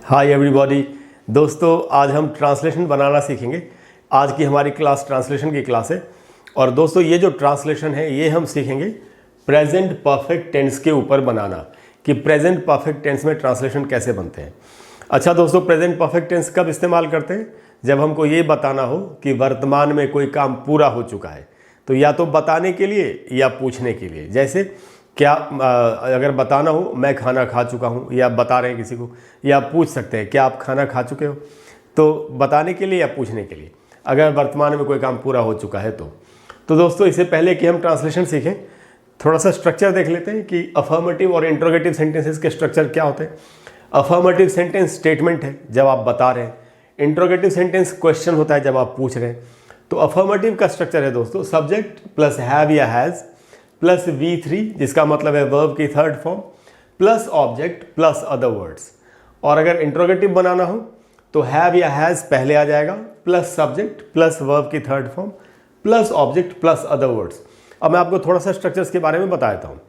Hi everybody. दोस्तों आज हम ट्रांसलेशन बनाना सीखेंगे। आज की हमारी क्लास ट्रांसलेशन की क्लास है। और दोस्तों ये जो ट्रांसलेशन है ये हम सीखेंगे प्रेजेंट परफेक्ट टेंस के ऊपर बनाना, कि प्रेजेंट परफेक्ट टेंस में ट्रांसलेशन कैसे बनते हैं। अच्छा दोस्तों, प्रेजेंट परफेक्ट टेंस कब इस्तेमाल करते हैं? जब हमको ये बताना हो कि वर्तमान में कोई काम पूरा हो चुका है, तो या तो बताने के लिए या पूछने के लिए। जैसे क्या अगर बताना हो मैं खाना खा चुका हूँ, या बता रहे हैं किसी को, या पूछ सकते हैं क्या आप खाना खा चुके हो, तो बताने के लिए या पूछने के लिए, अगर वर्तमान में कोई काम पूरा हो चुका है तो दोस्तों इससे पहले कि हम ट्रांसलेशन सीखें, थोड़ा सा स्ट्रक्चर देख लेते हैं कि अफर्मेटिव और इंट्रोगेटिव सेंटेंसेस के स्ट्रक्चर क्या होते हैं। अफर्मेटिव सेंटेंस स्टेटमेंट है जब आप बता रहे हैं, इंट्रोगेटिव सेंटेंस क्वेश्चन होता है जब आप पूछ रहे हैं। तो अफर्मेटिव का स्ट्रक्चर है दोस्तों सब्जेक्ट प्लस हैव या हैज़ प्लस V3 जिसका मतलब है वर्ब की third form plus object plus other words. और अगर इंट्रोगेटिव बनाना हो तो हैव या हैज़ पहले आ जाएगा प्लस सब्जेक्ट प्लस वर्ब की third form plus object plus other words. अब मैं आपको थोड़ा सा स्ट्रक्चर्स के बारे में बता देता हूँ।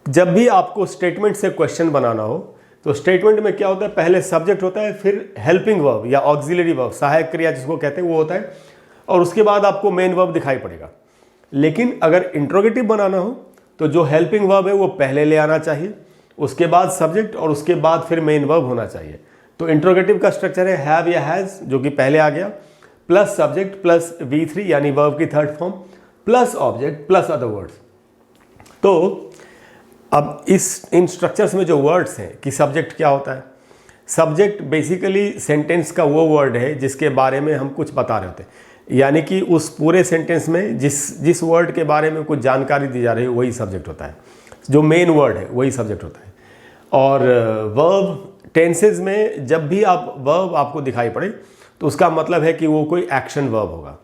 जब भी आपको स्टेटमेंट से क्वेश्चन बनाना हो तो स्टेटमेंट में क्या होता है, पहले सब्जेक्ट होता है, फिर हेल्पिंग वर्ब या ऑक्सिलरी वर्ब, सहायक क्रिया जिसको कहते हैं वो होता है, और उसके बाद आपको मेन वर्ब दिखाई पड़ेगा। लेकिन अगर इंट्रोगेटिव बनाना हो तो जो हेल्पिंग वर्ब है वो पहले ले आना चाहिए, उसके बाद सब्जेक्ट और उसके बाद फिर मेन वर्ब होना चाहिए। तो इंट्रोगेटिव का स्ट्रक्चर है हैव या हैज़ जो कि पहले आ गया, प्लस सब्जेक्ट प्लस V3 यानी वर्ब की third form plus object plus other words. तो अब इन स्ट्रक्चर्स में जो वर्ड्स हैं कि सब्जेक्ट क्या होता है, सब्जेक्ट बेसिकली सेंटेंस का वो वर्ड है जिसके बारे में हम कुछ बता रहे होते हैं, यानी कि उस पूरे सेंटेंस में जिस वर्ड के बारे में कुछ जानकारी दी जा रही है वही सब्जेक्ट होता है, जो मेन वर्ड है वही सब्जेक्ट होता है। और वर्ब टेंसेज में जब भी आप वर्ब आपको दिखाई पड़े तो उसका मतलब है कि वो कोई एक्शन वर्ब होगा,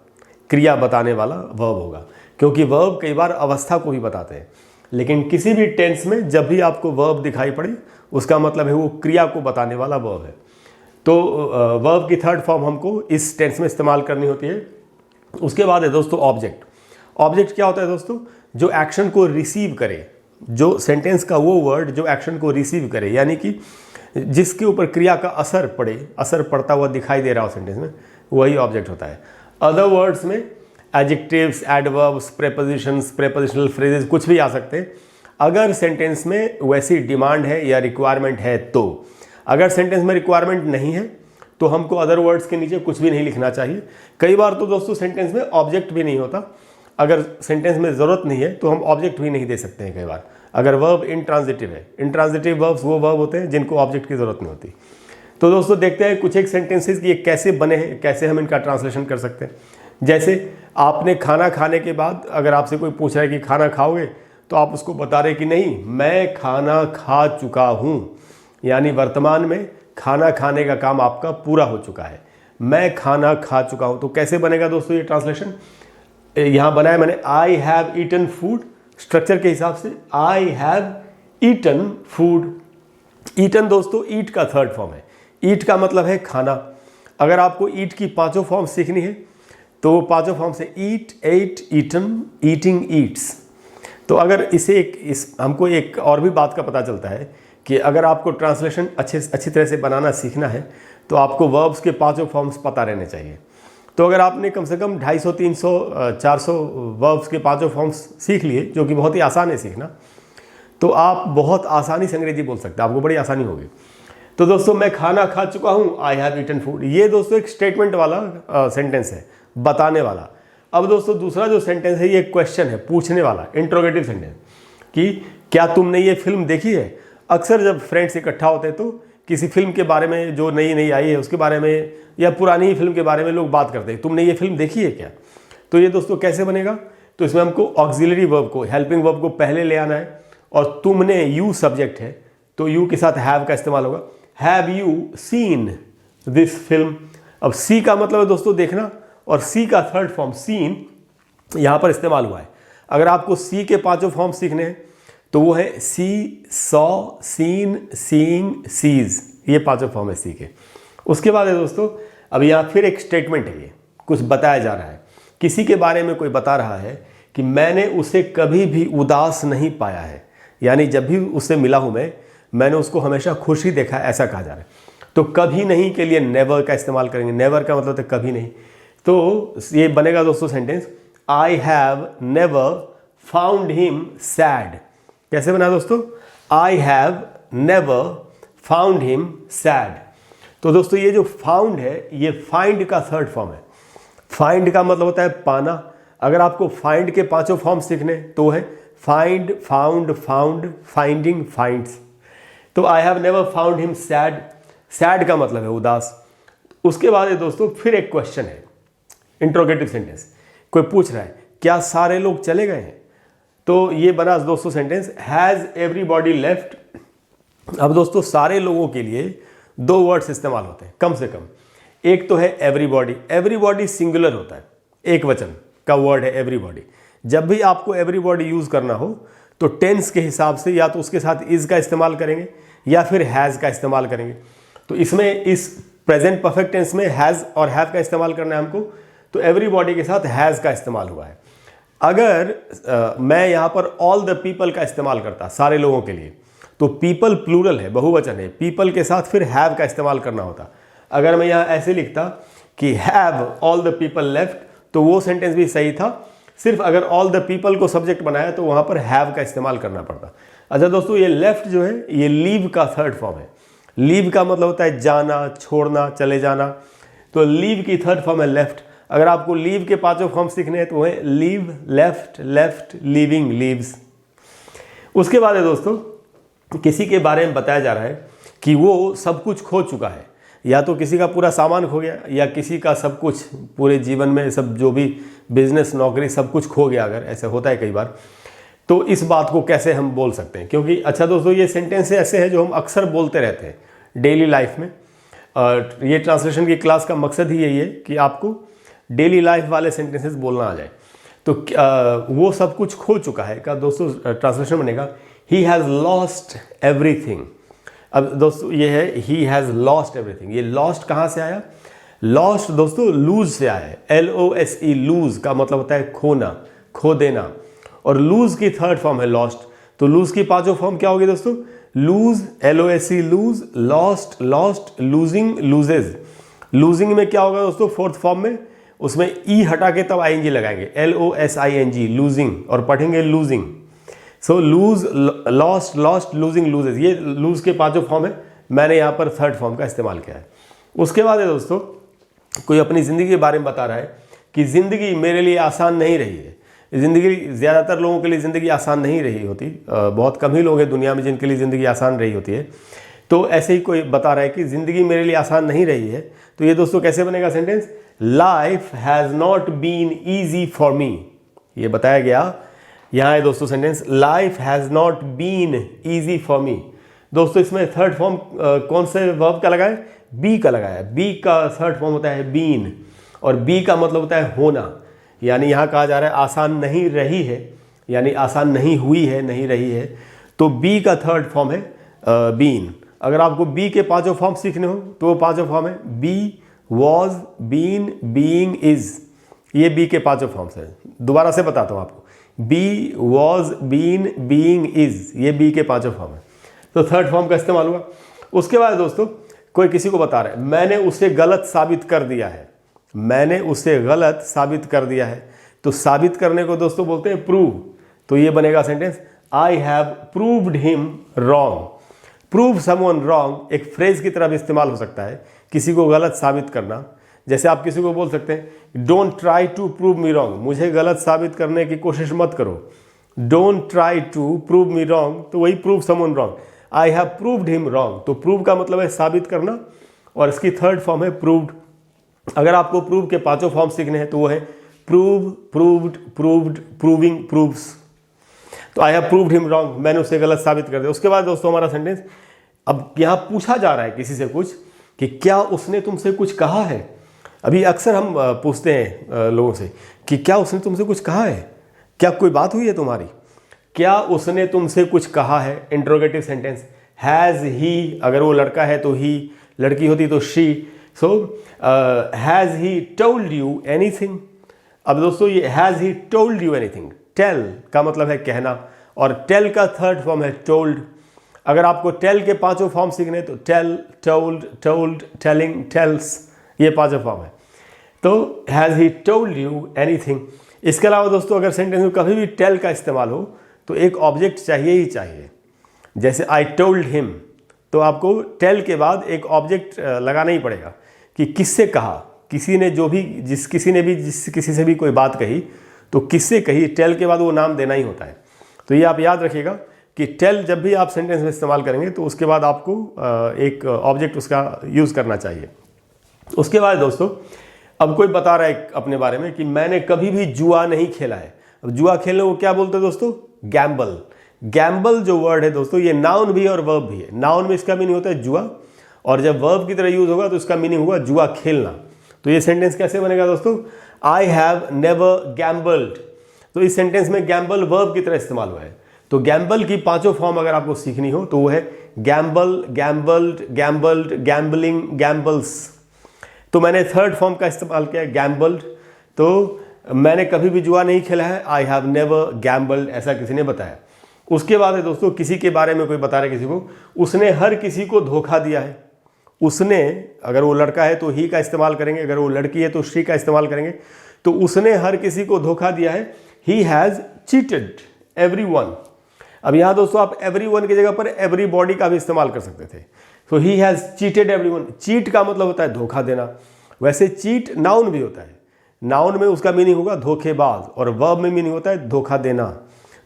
क्रिया बताने वाला वर्ब होगा, क्योंकि वर्ब कई बार अवस्था को भी बताते हैं। लेकिन किसी भी टेंस में जब भी आपको वर्ब दिखाई पड़े उसका मतलब है वो क्रिया को बताने वाला वर्ब है। तो वर्ब की थर्ड फॉर्म हमको इस टेंस में इस्तेमाल करनी होती है। उसके बाद है दोस्तों ऑब्जेक्ट। ऑब्जेक्ट क्या होता है दोस्तों? जो एक्शन को रिसीव करे, जो सेंटेंस का वो वर्ड जो एक्शन को रिसीव करे, यानी कि जिसके ऊपर क्रिया का असर पड़े, असर पड़ता हुआ दिखाई दे रहा हो सेंटेंस में, वही ऑब्जेक्ट होता है। अदर वर्ड्स में adjectives, adverbs, prepositions, prepositional phrases कुछ भी आ सकते हैं अगर सेंटेंस में वैसी डिमांड है या रिक्वायरमेंट है। तो अगर सेंटेंस में रिक्वायरमेंट नहीं है तो हमको अदर वर्ड्स के नीचे कुछ भी नहीं लिखना चाहिए। कई बार तो दोस्तों सेंटेंस में ऑब्जेक्ट भी नहीं होता, अगर सेंटेंस में ज़रूरत नहीं है तो हम ऑब्जेक्ट भी नहीं दे सकते हैं कई बार, अगर वर्ब इंट्रांजिटिव है। इंट्रांजिटिव वर्ब्स वो वर्ब होते हैं जिनको ऑब्जेक्ट की ज़रूरत नहीं होती। तो दोस्तों देखते हैं कुछ एक सेंटेंसेस कि ये कैसे बने हैं, कैसे हम इनका ट्रांसलेशन कर सकते हैं। जैसे आपने खाना खाने के बाद अगर आपसे कोई पूछ रहा है कि खाना खाओगे, तो आप उसको बता रहे कि नहीं मैं खाना खा चुका हूँ, यानी वर्तमान में खाना खाने का काम आपका पूरा हो चुका है, मैं खाना खा चुका हूँ। तो कैसे बनेगा दोस्तों ये ट्रांसलेशन? यहाँ बनाया मैंने I have eaten food, structure के हिसाब से I have eaten food. Eaten दोस्तों ईट का थर्ड फॉर्म है, ईट का मतलब है खाना। अगर आपको ईट की पांचों फॉर्म सीखनी है तो वो पांचों फॉर्म से ईट, एट, ईटन, ईटिंग, ईट्स। तो अगर हमको एक और भी बात का पता चलता है कि अगर आपको ट्रांसलेशन अच्छी तरह से बनाना सीखना है तो आपको वर्ब्स के पांचों फॉर्म्स पता रहने चाहिए। तो अगर आपने कम से कम 250, 300, 400 वर्ब्स के पांचों फॉर्म्स सीख लिए, जो कि बहुत ही आसान है सीखना, तो आप बहुत आसानी से अंग्रेजी बोल सकते हैं, आपको बड़ी आसानी होगी। तो दोस्तों मैं खाना खा चुका हूँ, आई हैव ईटन फूड, ये दोस्तों एक स्टेटमेंट वाला सेंटेंस है, बताने वाला। अब दोस्तों दूसरा जो सेंटेंस है ये क्वेश्चन है, पूछने वाला, इंट्रोगेटिव सेंटेंस, कि क्या तुमने ये फिल्म देखी है। अक्सर जब फ्रेंड्स इकट्ठा होते हैं तो किसी फिल्म के बारे में जो नई नई आई है उसके बारे में या पुरानी फिल्म के बारे में लोग बात करते हैं, तुमने ये फिल्म देखी है क्या। तो ये दोस्तों कैसे बनेगा? तो इसमें हमको ऑक्सिलरी वर्ब को, हेल्पिंग वर्ब को पहले ले आना है, और तुमने, यू सब्जेक्ट है तो यू के साथ हैव का इस्तेमाल होगा। Have you seen this film. अब सी का मतलब है दोस्तों देखना, और सी का थर्ड फॉर्म सीन यहाँ पर इस्तेमाल हुआ है। अगर आपको सी के पांचों फॉर्म सीखने हैं तो वो है सी, सॉ, सीन, सीइंग, सीज, ये पांचों फॉर्म है सी के। उसके बाद है दोस्तों अब यहाँ फिर एक स्टेटमेंट है, ये कुछ बताया जा रहा है, किसी के बारे में कोई बता रहा है कि मैंने उसे कभी भी उदास नहीं पाया है, यानी जब भी उससे मिला हूँ मैंने उसको हमेशा खुश ही देखा है, ऐसा कहा जा रहा है। तो कभी नहीं के लिए नेवर का इस्तेमाल करेंगे। नेवर का मतलब है कभी नहीं। तो ये बनेगा दोस्तों sentence, I have never found him sad. कैसे बना दोस्तों, आई have never found him sad. तो दोस्तों ये जो फाउंड है ये फाइंड का थर्ड फॉर्म है। फाइंड का मतलब होता है पाना। अगर आपको फाइंड के पांचों फॉर्म सीखने तो है find, found, found, finding, finds. तो I have never found him said, said का मतलब है उदास। उसके बाद है दोस्तों फिर एक क्वेश्चन है, इंट्रोगेटिव सेंटेंस। कोई पूछ रहा है क्या सारे लोग चले गए हैं? तो ये बना दोस्तों सेंटेंस, हैज एवरीबॉडी लेफ्ट। अब दोस्तों सारे लोगों के लिए दो वर्ड्स इस्तेमाल होते हैं कम से कम। एक तो है एवरीबॉडी, एवरीबॉडी सिंगुलर होता है, एक वचन का वर्ड है एवरीबॉडी। जब भी आपको एवरीबॉडी यूज करना हो तो टेंस के हिसाब से या तो उसके साथ इज का इस्तेमाल करेंगे या फिर हैज़ का इस्तेमाल करेंगे। तो इसमें इस प्रेजेंट परफेक्ट टेंस में हैज़ और हैव का इस्तेमाल करना है हमको, तो एवरीबॉडी के साथ हैज़ का इस्तेमाल हुआ है। अगर मैं यहाँ पर ऑल द पीपल का इस्तेमाल करता सारे लोगों के लिए, तो पीपल प्लूरल है, बहुवचन है, पीपल के साथ फिर हैव का इस्तेमाल करना होता। अगर मैं यहाँ ऐसे लिखता कि have all the people left, तो वो सेंटेंस भी सही था, सिर्फ अगर ऑल द पीपल को सब्जेक्ट बनाया तो वहाँ पर हैव का इस्तेमाल करना पड़ता। अच्छा दोस्तों ये लेफ्ट जो है ये लीव का थर्ड फॉर्म है। लीव का मतलब होता है जाना, छोड़ना, चले जाना। तो लीव की थर्ड फॉर्म है लेफ्ट। अगर आपको लीव के पांचों फॉर्म सीखने हैं तो है leave, left, left, leaving, leaves. उसके बाद है दोस्तों किसी के बारे में बताया जा रहा है कि वो सब कुछ खो चुका है, या तो किसी का पूरा सामान खो गया या किसी का सब कुछ, पूरे जीवन में सब जो भी बिजनेस, नौकरी, सब कुछ खो गया। अगर ऐसा होता है कई बार, तो इस बात को कैसे हम बोल सकते हैं? क्योंकि अच्छा दोस्तों ये सेंटेंस ऐसे हैं जो हम अक्सर बोलते रहते हैं डेली लाइफ में। ये ट्रांसलेशन की क्लास का मकसद ही यही है कि आपको डेली लाइफ वाले सेंटेंसेस बोलना आ जाए। तो वो सब कुछ खो चुका है का दोस्तों ट्रांसलेशन बनेगा ही हैज़ लॉस्ट एवरीथिंग। अब दोस्तों ये है ही हैज़ लॉस्ट एवरीथिंग। ये लॉस्ट कहाँ से आया? लॉस्ट दोस्तों लूज से आया है, LOSE, लूज का मतलब होता है खोना, खो देना। और लूज की थर्ड फॉर्म है लॉस्ट। तो लूज की पांचों फॉर्म क्या होगी दोस्तों? Lose, LOSE, lose, lost, lost, losing, loses. Losing में क्या होगा दोस्तों? फोर्थ फॉर्म में उसमें ई हटा के तब ING लगाएंगे, LOSING, लूजिंग, और पढ़ेंगे losing. So lose, lost, lost, losing, loses, ये लूज के पांचों फॉर्म है। मैंने यहाँ पर थर्ड फॉर्म का इस्तेमाल किया है। उसके बाद है दोस्तों कोई अपनी ज़िंदगी के बारे में बता रहा है कि ज़िंदगी मेरे लिए आसान नहीं रही है। ज़िंदगी, ज़्यादातर लोगों के लिए ज़िंदगी आसान नहीं रही होती, बहुत कम ही लोग हैं दुनिया में जिनके लिए ज़िंदगी आसान रही होती है। तो ऐसे ही कोई बता रहा है कि ज़िंदगी मेरे लिए आसान नहीं रही है, तो ये दोस्तों कैसे बनेगा sentence? Life has not been easy for me. ये बताया गया, यहाँ है दोस्तों sentence, life has not been easy for me. दोस्तों इसमें थर्ड फॉर्म कौन से वर्ब का लगाए? बी का लगाया। बी का थर्ड फॉर्म होता है बीन, और बी का मतलब होता है होना। यानी यहाँ कहा जा रहा है आसान नहीं रही है, यानी आसान नहीं हुई है, नहीं रही है। तो बी का थर्ड फॉर्म है बीन। अगर आपको बी के पांचों फॉर्म सीखने हो तो वो पांचों फॉर्म है be, was, been, being, is. ये बी के पांचों फॉर्म्स हैं। दोबारा से बताता हूँ आपको, be, was, been, being, is, ये बी के पांचों फॉर्म है। तो थर्ड फॉर्म का इस्तेमाल हुआ। उसके बाद दोस्तों कोई किसी को बता रहा है मैंने उसे गलत साबित कर दिया है, मैंने उसे गलत साबित कर दिया है। तो साबित करने को दोस्तों बोलते हैं प्रूव। तो ये बनेगा sentence, I have proved him wrong. Prove someone wrong एक फ्रेज की तरह भी इस्तेमाल हो सकता है, किसी को गलत साबित करना। जैसे आप किसी को बोल सकते हैं don't try to prove me wrong, मुझे गलत साबित करने की कोशिश मत करो। Don't try to prove me wrong, तो वही prove someone wrong. I have proved him wrong, तो प्रूव का मतलब है साबित करना, और इसकी थर्ड फॉर्म है प्रूव्ड। अगर आपको प्रूव के पांचों फॉर्म सीखने हैं तो वो है prove, proved, proved, proving, proves. तो I have proved him wrong, मैंने उसे गलत साबित कर दिया। उसके बाद दोस्तों हमारा सेंटेंस, अब यहाँ पूछा जा रहा है किसी से कुछ कि क्या उसने तुमसे कुछ कहा है। अभी अक्सर हम पूछते हैं लोगों से कि क्या उसने तुमसे कुछ कहा है, क्या कोई बात हुई है तुम्हारी, क्या उसने तुमसे कुछ कहा है। इंट्रोगेटिव सेंटेंस, हैज़ ही, अगर वो लड़का है तो ही, लड़की होती तो she. So has he told you anything. अब दोस्तों ये has he told you anything, tell का मतलब है कहना, और टेल का थर्ड फॉर्म है टोल्ड। अगर आपको टेल के पांचों फॉर्म सीखने तो tell, told, told, telling, tells, ये पांचों फॉर्म है। तो has he told you anything. इसके अलावा दोस्तों अगर सेंटेंस में कभी भी टेल का इस्तेमाल हो तो एक ऑब्जेक्ट चाहिए ही चाहिए। जैसे आई टोल्ड हिम, तो आपको टेल के बाद एक ऑब्जेक्ट लगाना ही पड़ेगा कि किससे कहा, किसी ने किसी से भी कोई बात कही तो किससे कही, टेल के बाद वो नाम देना ही होता है। तो ये आप याद रखिएगा कि टेल जब भी आप सेंटेंस में इस्तेमाल करेंगे तो उसके बाद आपको एक ऑब्जेक्ट उसका यूज़ करना चाहिए। उसके बाद दोस्तों अब कोई बता रहा है अपने बारे में कि मैंने कभी भी जुआ नहीं खेला है। अब जुआ खेलने को क्या बोलते हैं दोस्तों? गैम्बल। गैम्बल जो वर्ड है दोस्तों ये नाउन भी है और वर्ब भी है। नाउन में इसका मीनिंग होता है जुआ, और जब वर्ब की तरह यूज होगा तो इसका मीनिंग होगा जुआ खेलना। तो ये सेंटेंस कैसे बनेगा दोस्तों? आई हैव नेवर गैम्बल्ड। तो इस सेंटेंस में गैम्बल वर्ब की तरह इस्तेमाल हुआ है। तो गैम्बल की पांचों फॉर्म अगर आपको सीखनी हो तो वो है Gamble, gambled, gambled, gambling, gambles. तो मैंने थर्ड फॉर्म का इस्तेमाल किया गैम्बल्ड। तो मैंने कभी भी जुआ नहीं खेला है, आई हैव नेवर गैम्बल्ड, ऐसा किसी ने बताया। उसके बाद है दोस्तों किसी के बारे में कोई बता रहा है किसी को, उसने हर किसी को धोखा दिया है। उसने, अगर वो लड़का है तो ही का इस्तेमाल करेंगे, अगर वो लड़की है तो शी का इस्तेमाल करेंगे। तो उसने हर किसी को धोखा दिया है, ही हैज़ चीटेड एवरीवन। अब यहाँ दोस्तों आप एवरीवन की जगह पर एवरीबॉडी का भी इस्तेमाल कर सकते थे। तो he has cheated everyone. Cheat का मतलब होता है धोखा देना। वैसे चीट नाउन भी होता है, नाउन में उसका मीनिंग होगा धोखेबाज, और वर्ब में मीनिंग होता है धोखा देना।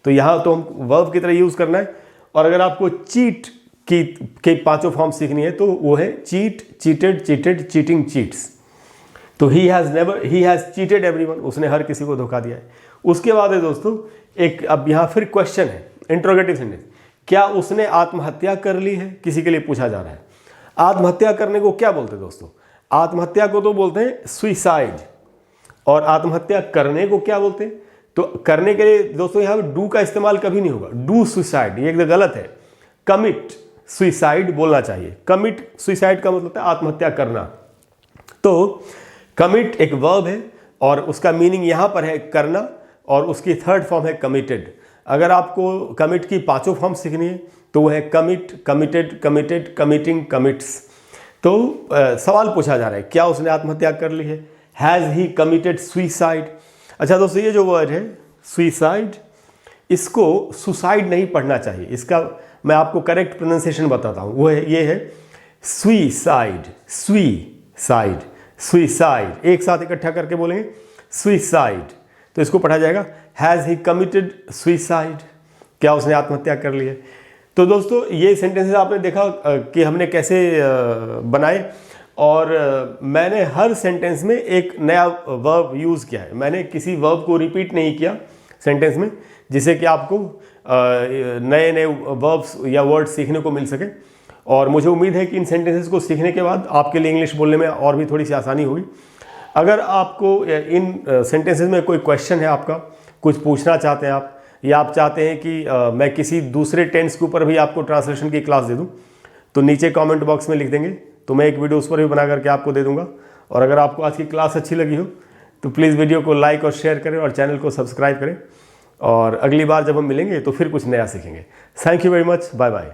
तो यहाँ तो हम वर्ब की तरह यूज़ करना है। और अगर आपको चीट की पांचों फॉर्म सीखनी है तो वो है cheat, cheated, cheated, cheating, cheats. तो ही हैज़ चीटेड एवरीवन, उसने हर किसी को धोखा दिया है। उसके बाद है दोस्तों एक, अब यहाँ फिर क्वेश्चन है, इंट्रोगेटिव सेंटेंस। क्या उसने आत्महत्या कर ली है, किसी के लिए पूछा जा रहा है। आत्महत्या करने को क्या बोलते हैं दोस्तों? आत्महत्या को तो बोलते हैं सुइसाइड, और आत्महत्या करने को क्या बोलते हैं? तो करने के लिए दोस्तों यहाँ डू का इस्तेमाल कभी नहीं होगा। डू सुसाइड ये एकदम गलत है। कमिट सुसाइड बोलना चाहिए। कमिट सुसाइड का मतलब होता है आत्महत्या करना। तो कमिट एक वर्ब है और उसका मीनिंग यहाँ पर है करना, और उसकी थर्ड फॉर्म है कमिटेड। अगर आपको कमिट की पांचों फॉर्म सीखनी है तो वो है commit, committed, committed, committing, commits. तो सवाल पूछा जा रहा है क्या उसने आत्महत्या कर ली है, हैज़ ही कमिटेड सुसाइड। अच्छा दोस्तों ये जो वर्ड है सुसाइड, इसको सुसाइड नहीं पढ़ना चाहिए। इसका मैं आपको करेक्ट प्रोनाउंसिएशन बताता हूँ, वो है ये है सुसाइड, सुसाइड, सुसाइड, एक साथ इकट्ठा करके बोलेंगे सुसाइड। तो इसको पढ़ा जाएगा हैज़ ही कमिटेड सुसाइड, क्या उसने आत्महत्या कर ली है। तो दोस्तों ये सेंटेंसेस आपने देखा कि हमने कैसे बनाए, और मैंने हर सेंटेंस में एक नया वर्ब यूज़ किया है। मैंने किसी वर्ब को रिपीट नहीं किया सेंटेंस में, जिससे कि आपको नए नए वर्ब्स या वर्ड्स सीखने को मिल सके। और मुझे उम्मीद है कि इन सेंटेंसेस को सीखने के बाद आपके लिए इंग्लिश बोलने में और भी थोड़ी सी आसानी होगी। अगर आपको इन सेंटेंसेस में कोई क्वेश्चन है, आपका कुछ पूछना चाहते हैं आप, या आप चाहते हैं कि मैं किसी दूसरे टेंस के ऊपर भी आपको ट्रांसलेशन की क्लास दे दूं, तो नीचे कमेंट बॉक्स में लिख देंगे, तो मैं एक वीडियो उस पर भी बना करके आपको दे दूंगा। और अगर आपको आज की क्लास अच्छी लगी हो तो प्लीज़ वीडियो को लाइक और शेयर करें और चैनल को सब्सक्राइब करें। और अगली बार जब हम मिलेंगे तो फिर कुछ नया सीखेंगे। Thank you very much, bye bye.